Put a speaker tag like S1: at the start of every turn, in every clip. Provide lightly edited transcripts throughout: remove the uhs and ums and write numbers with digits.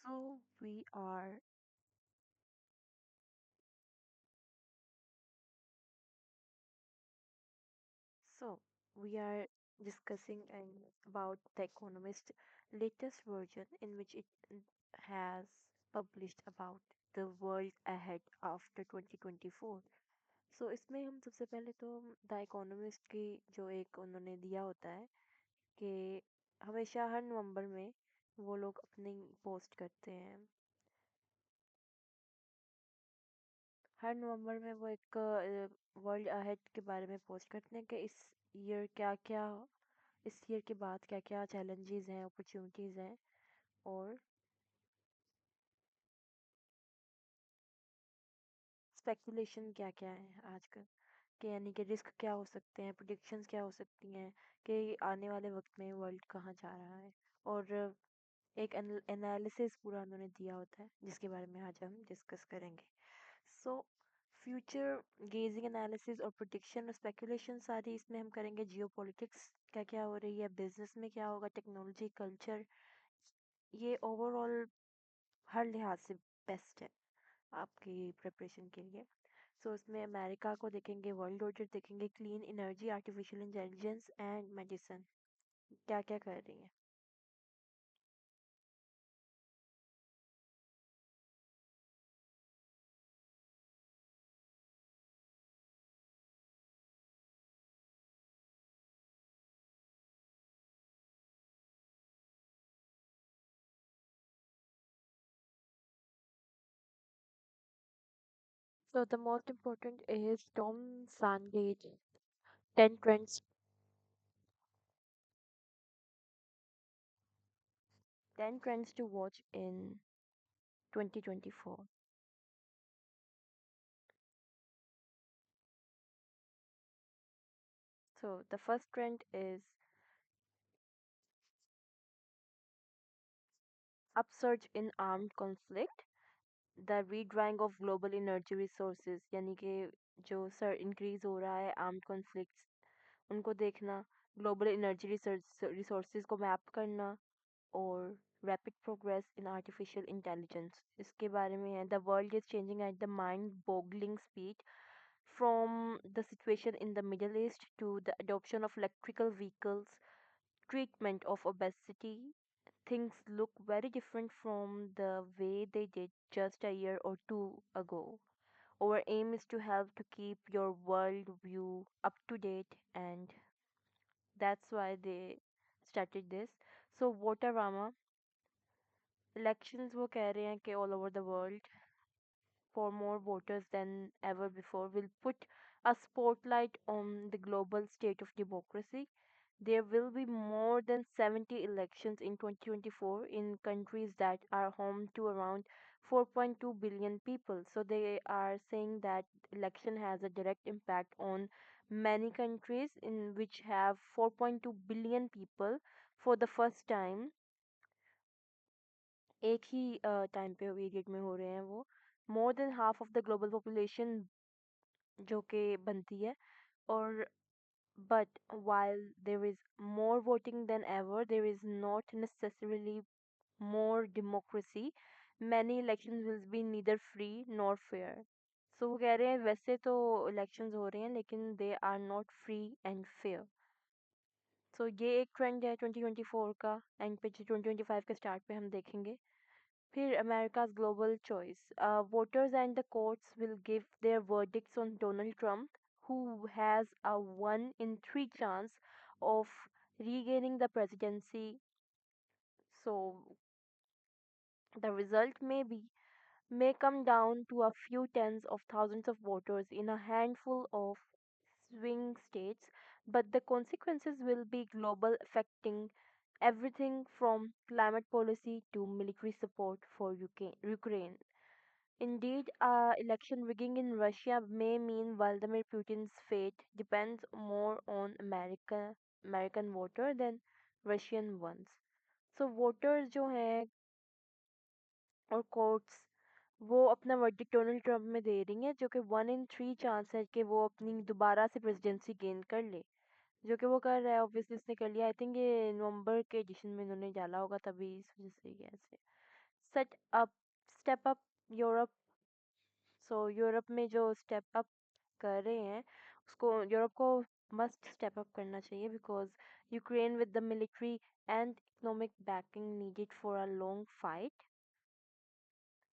S1: So we are so we are discussing about The Economist latest version in which it has published about the world ahead after 2024. सो इसमें हम सबसे पहले तो the economist की जो एक उन्होंने दिया होता है कि हमेशा हर नवंबर में वो लोग अपनी पोस्ट करते हैं। हर नवंबर में वो एक वर्ल्ड अहेड के बारे में पोस्ट करते हैं कि ईयर क्या क्या इस ईयर के बाद क्या क्या चैलेंजेस हैं, अपॉर्चुनिटीज़ हैं और स्पेकुलेशन क्या क्या है आजकल, कि यानी कि रिस्क क्या हो सकते हैं, प्रिडिक्शंस क्या हो सकती हैं कि आने वाले वक्त में वर्ल्ड कहाँ जा रहा है। और एक एनालिसिस पूरा उन्होंने दिया होता है जिसके बारे में आज हम डिस्कस करेंगे। सो फ्यूचर गेजिंग एनालिसिस और प्रिडिक्शन और स्पेकुलेशन सारी इसमें हम करेंगे। जियो पॉलिटिक्स क्या क्या हो रही है, बिजनेस में क्या होगा, टेक्नोलॉजी, कल्चर, ये ओवरऑल हर लिहाज से बेस्ट है आपकी प्रिपरेशन के लिए। सो इसमें अमेरिका को देखेंगे, वर्ल्ड ऑर्डर देखेंगे, clean energy, artificial intelligence and medicine क्या क्या कर रही है। So the most important is Tom Sandage 10 trends 10 trends to watch in 2024. So the first trend is upsurge in armed conflict, the redrawing of global energy resources, यानी कि जो sir increase हो रहा है आर्म्ड कॉन्फ्लिक्ट्स उनको देखना, global energy resources को map करना और rapid progress in artificial intelligence इसके बारे में है। The world is changing at the mind boggling speed from the situation in the Middle East to the adoption of electrical vehicles, treatment of obesity. Things look very different from the way they did just a year or two ago. Our aim is to help to keep your world view up to date, and that's why they started this. So Votarama elections वो कह रहे हैं कि all over the world for more voters than ever before will put a spotlight on the global state of democracy. There will be more than 70 elections in 2024 in countries that are home to around 4.2 billion people. So they are saying that election has a direct impact on many countries in which have 4.2 billion people for the first time एक ही time पे period में हो रहे हैं वो। More than half of the global population जो कि बनती है। और but while there is more voting than ever, there is not necessarily more democracy. Many elections will be neither free nor fair. So वो कह रहे हैं वैसे तो elections हो रहे हैं लेकिन they are not free and fair. So ये एक ट्रेंड है 2024 का एंड पे 2025 के स्टार्ट पे हम देखेंगे। फिर America's global choice. Voters and the courts will give their verdicts on Donald Trump, who has a 1 in 3 chance of regaining the presidency. So the result may come down to a few tens of thousands of voters in a handful of swing states, but the consequences will be global, affecting everything from climate policy to military support for Ukraine. Indeed, election rigging in Russia may mean Vladimir Putin's fate depends more on American voter than Russian ones. So voters जो हैं और courts वो अपना verdict Donald Trump में दे रही हैं, जो कि 1 in 3 चांस है कि वो अपनी दोबारा से प्रेसिडेंसी गेन कर ले, जो कि वो कर रहा है। ऑब्वियसली उसने कर लिया। आई थिंक ये नवंबर के एडिशन में इन्होंने डाला होगा तभी इस वजह से ये ऐसे। Set up step up Europe. So Europe में जो स्टेप अप कर रहे हैं उसको यूरोप को मस्ट स्टेप अप करना चाहिए because Ukraine with the military and economic banking needed for a long fight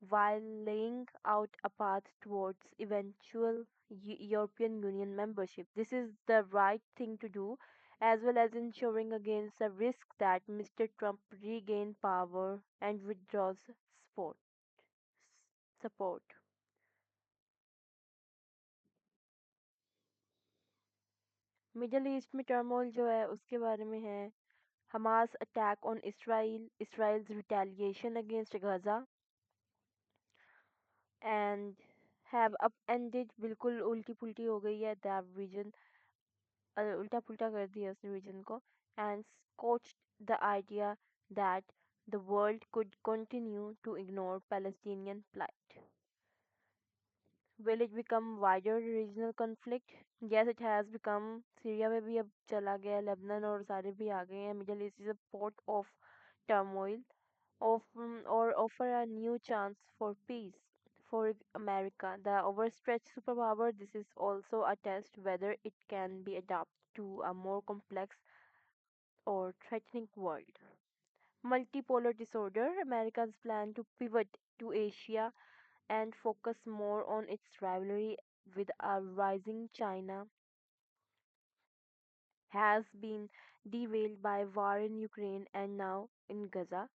S1: while laying out a path towards eventual European Union membership. This is the right thing to do, as well as ensuring against the risk that Mr. Trump regain power and withdraws support. Middle east में turmoil जो है उसके बारे में है Hamas attack on Israel Israel's retaliation against Gaza and have upended बिल्कुल उल्टी पुल्टी हो गई है दैट रीजन उल्टा पुल्टा कर दिया उसने रीजन को and scorched the idea that the world could continue to ignore Palestinian plight. Will it become wider regional conflict? Yes, it has become. Syria में भी अब चला गया लेबनान और सारे भी आ गए हैं middle east is a port of turmoil of or offer a new chance for peace for America. The overstretched superpower, this is also a test whether it can be adapted to a more complex or threatening world. Multipolar disorder, America's plan to pivot to Asia and focus more on its rivalry with a rising China has been derailed by war in Ukraine and now in Gaza.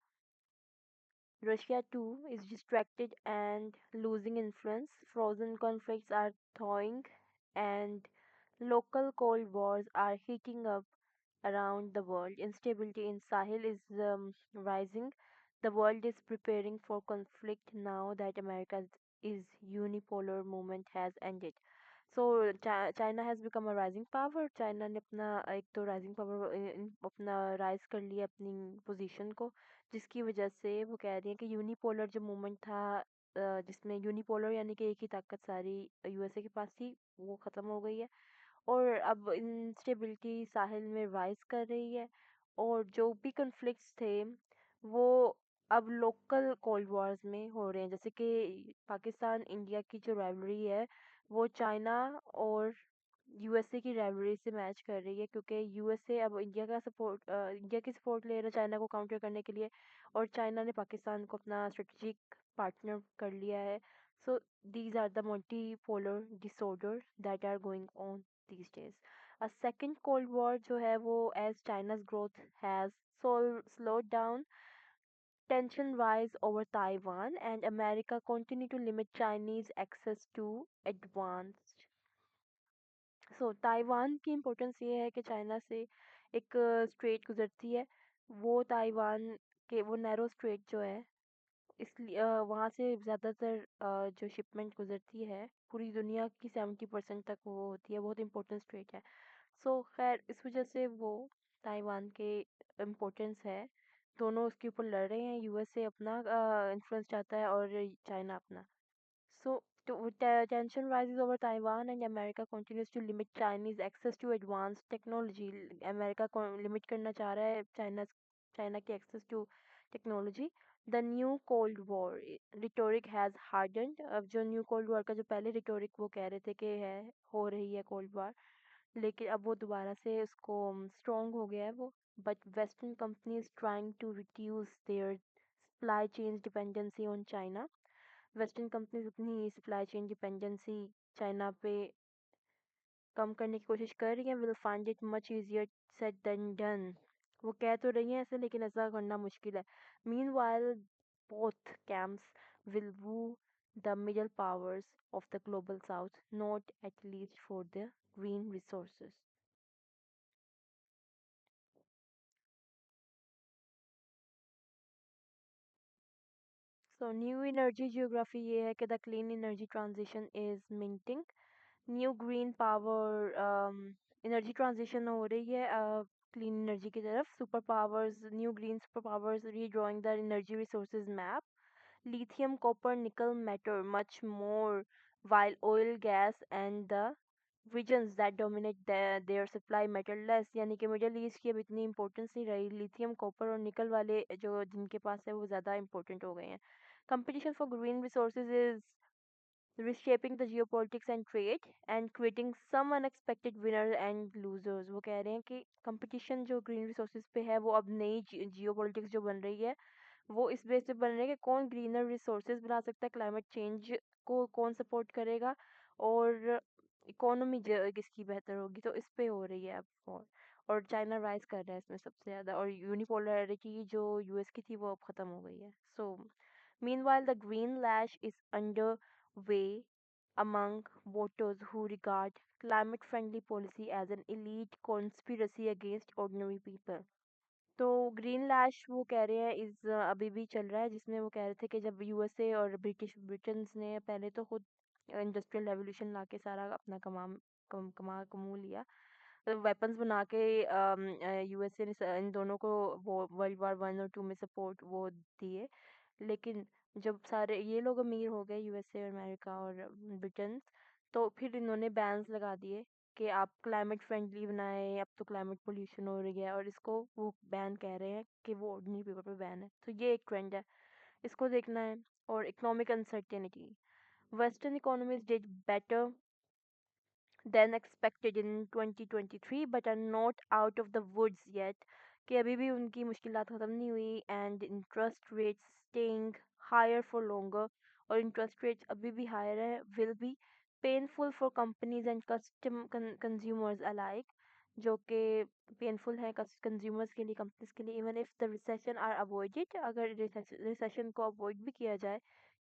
S1: Russia too is distracted and losing influence. Frozen conflicts are thawing and local cold wars are heating up around the world. Instability in Sahel is rising. The world is preparing for conflict now that America's is unipolar movement has ended. So China has become a rising power. China ने अपना एक तो rising power अपना rise कर लिया अपनी position को जिसकी वजह से वो कह रही हैं कि यूनिपोलर जो मूवमेंट था जिसमें यूनिपोलर यानी कि एक ही ताकत सारी यूएसए के पास थी वो ख़त्म हो गई है और अब इंस्टेबिलिटी साहिल में राइज कर रही है और जो भी कन्फ्लिक्ट्स थे वो अब लोकल कोल्ड वॉर्स में हो रहे हैं जैसे कि पाकिस्तान इंडिया की जो राइवलरी है वो चाइना और यूएसए की राइवलरी से मैच कर रही है क्योंकि यूएसए अब इंडिया की सपोर्ट ले रहा है चाइना को काउंटर करने के लिए और चाइना ने पाकिस्तान को अपना स्ट्रेटेजिक पार्टनर कर लिया है सो these are the multipolar disorders that are going on these days. A second Cold War जो है वो as China's growth has slowed down, tension rise over Taiwan and America continue to limit Chinese access to advanced. So Taiwan की importance ये है कि China से एक straight गुजरती है वो ताइवान के वो नैरो स्ट्रेट जो है इसलिए वहाँ से ज़्यादातर जो शिपमेंट गुजरती है पूरी दुनिया की 70% तक वो होती है बहुत इंपॉर्टेंट स्ट्रेट है सो खैर इस वजह से वो ताइवान के इम्पोर्टेंस है दोनों उसके ऊपर लड़ रहे हैं यूएसए अपना इन्फ्लुएंस चाहता है और चाइना अपना so tension rises over Taiwan and America continues to limit Chinese access to advanced technology. America limit करना चाह रहा है China की access to technology. The new Cold War rhetoric has hardened. अब जो new Cold War का जो पहले rhetoric वो कह रहे थे कि है हो रही है Cold War लेकिन अब वो दोबारा से उसको strong हो गया है वो. But Western companies trying to reduce their supply chains dependency on China. Western companies अपनी सप्लाई चेन डिपेंडेंसी चाइना पे कम करने की कोशिश कर रही हैं will find it much easier said than done वो कह तो रही हैं ऐसे लेकिन ऐसा करना मुश्किल है meanwhile both camps will woo the middle powers of the global south not at least for the green resources. So new energy geography ये है कि the clean energy transition is minting new green power energy transition हो रही है clean energy की तरफ super powers new green super powers redrawing the energy resources map lithium copper nickel matter much more while oil gas and the regions that dominate their supply matter less, यानी कि middle east की अब इतनी importance नहीं रही, lithium copper और निकल वाले जो जिनके पास है वो ज़्यादा इंपॉर्टेंट हो गए हैं. Competition for green resources is reshaping the geopolitics and trade and creating some unexpected winners and losers. वो कह रहे हैं कि कंपटीशन जो ग्रीन रिसोर्सेज पे है वो अब नई जियोपॉलिटिक्स जो बन रही है वो इस बेस पे बन रही है कि कौन ग्रीनर रिसोर्सेज बना सकता है, क्लाइमेट चेंज को कौन सपोर्ट करेगा, और इकोनॉमी किसकी बेहतर होगी. तो इस पे हो रही है अब वॉर, और चाइना राइज कर रहा है इसमें सबसे ज़्यादा, और यूनिपोलैरिटी जो यूएस की थी वो अब ख़त्म हो गई है. सो meanwhile the green lash is underway among voters who regard climate friendly policy as an elite conspiracy against ordinary people. तो ग्रीन लैश वो कह रहे हैं इस अभी भी चल रहा है, जिसमें वो कह रहे थे कि जब यूएसए और ब्रिटेन्स ने पहले तो खुद इंडस्ट्रियल रेवोल्यूशन लाके सारा अपना कमा लिया, वेपन्स बना के यूएसए ने इन दोनों को वो वर्ल्ड वार 1 और 2 में सपोर्ट वो दिए. लेकिन जब सारे ये लोग अमीर हो गए, यूएसए और अमेरिका और ब्रिटेन, तो फिर इन्होंने बैन्स लगा दिए कि आप क्लाइमेट फ्रेंडली बनाएं, अब तो क्लाइमेट पोल्यूशन हो रही है, और इसको वो बैन कह रहे हैं कि वो ऑर्डिनरी पीपल पे बैन है. तो ये एक ट्रेंड है, इसको देखना है. और economic uncertainty, western economies did better than expected in 2023 but are not out of the woods yet, कि अभी भी उनकी मुश्किलात ख़त्म नहीं हुई, and interest rates staying higher for longer, और interest rates अभी भी higher है, will be painful for companies and consumers alike, जो कि पेनफुल है कंज्यूमर्स के लिए, कंपनीज के लिए. Even if the recession are avoided, अगर रिसेशन को अवॉइड भी किया जाए,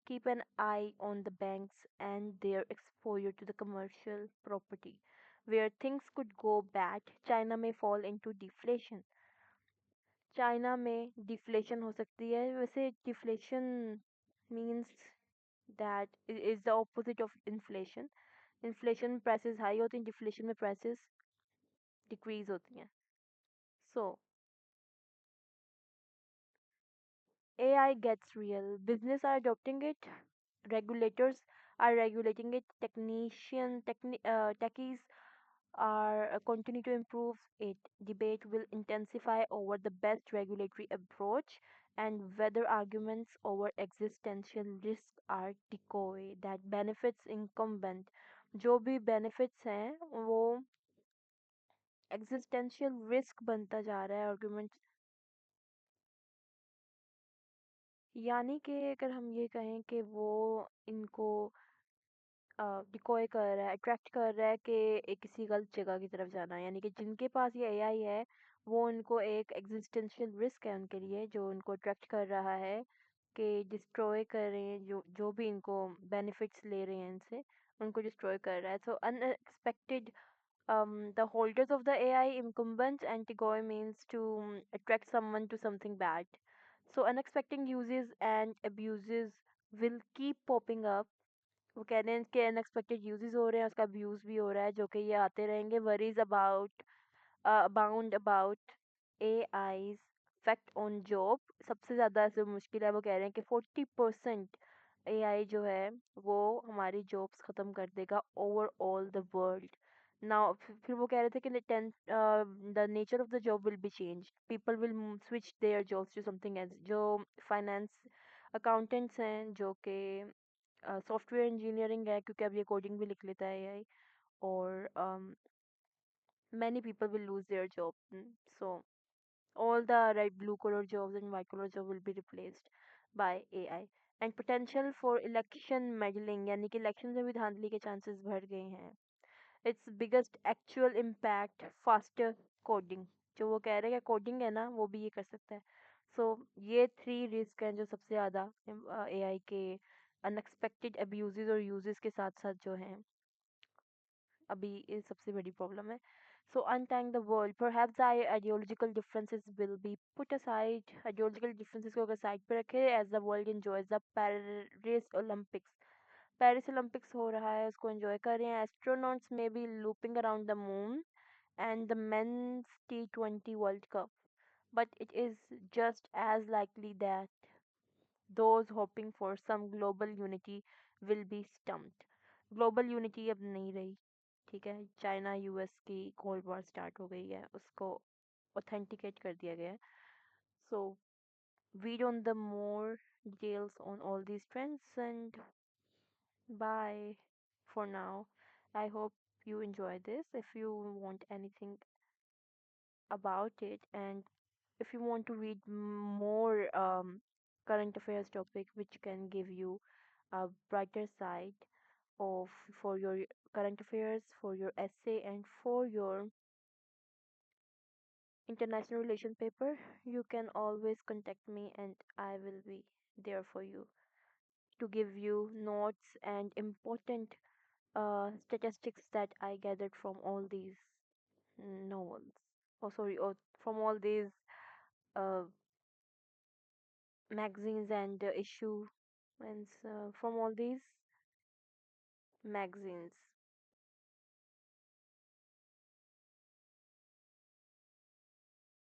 S1: keep an eye on the banks and their exposure to the commercial property. Where things could go bad, China may fall into deflation. China में deflation हो सकती है. वैसे deflation means that is the opposite of inflation. Inflation में prices high होती हैं, deflation में prices decrease होती हैं. सो AI gets real. Business are adopting it. Regulators are regulating it. Techies are continue to improve it. Debate will intensify over the best regulatory approach and whether arguments over existential risk are decoy that benefits incumbent. जो भी benefits हैं वो existential risk बनता जा रहा है argument. यानी कि अगर हम ये कहें कि वो इनको डिकॉय कर रहा है, अट्रैक्ट कर रहा है कि एक किसी गलत जगह की तरफ जाना है, यानी कि जिनके पास ये एआई है वो उनको एक एग्जिस्टेंशियल रिस्क है उनके लिए, जो उनको अट्रैक्ट कर रहा है कि डिस्ट्रॉय कर रहे हैं, जो जो भी इनको बेनिफिट्स ले रहे हैं इनसे, उनको डिस्ट्रॉय कर रहा है. सो unexpected, the holders of the AI incumbents anti-GOI means to attract someone to something bad. So unexpected uses and abuses will keep popping up. वो कह रहे हैं कि अनएक्सपेक्टेड यूजेस हो रहे हैं, उसका अब्यूज भी हो रहा है, जो कि ये आते रहेंगे. Worries about abound about AIs effect on job. सबसे ज़्यादा जो मुश्किल है वो कह रहे हैं कि 40% एआई जो है वो हमारी जॉब्स ख़त्म कर देगा over all the world. Now फिर वो कह रहे थे कि the nature of the job will be change, people will switch their jobs to something else. जो फाइनेंस अकाउंटेंट्स हैं, जो कि सॉफ्टवेयर इंजीनियरिंग है, क्योंकि अब ये कोडिंग भी लिख लेता है एआई, और many people will lose their job. So all the red blue collar jobs and white collar jobs will be replaced by AI. And potential for election meddling, यानी कि इलेक्शन में भी धांधली के चांसेस बढ़ गए हैं. Its biggest actual impact faster coding. जो वो कह रहे हैं कोडिंग है ना वो भी ये कर सकता है. सो ये 3 रिस्क हैं जो सबसे ज़्यादा एआई के अनएक्सपेक्टेड अब्यूजेस और यूजेस के साथ साथ जो हैं अभी ये सबसे बड़ी प्रॉब्लम है. So untangle the world, perhaps the ideological differences will be put aside. Ideological differences को अगर साइड पे रखे, as the world enjoys the Paris Olympics. Paris Olympics हो रहा है, उसको एंजॉय कर रहे हैं. एस्ट्रोनॉट्स में be looping around the moon and the men's T20 World Cup. But it is just as likely that those hoping for some global unity will be stumped. Global unity अब नहीं रही. ठीक है, China US की cold war start हो गई है, उसको ऑथेंटिकेट कर दिया गया है. सो read on the more details on all these trends, and bye for now. I hope you enjoy this. If you want anything about it, and if you want to read more current affairs topic which can give you a brighter side of for your current affairs, for your essay, and for your international relation paper, you can always contact me and I will be there for you to give you notes and important statistics that I gathered from all these novels. Oh, sorry, oh, from all these uh, magazines and issue, and from all these magazines.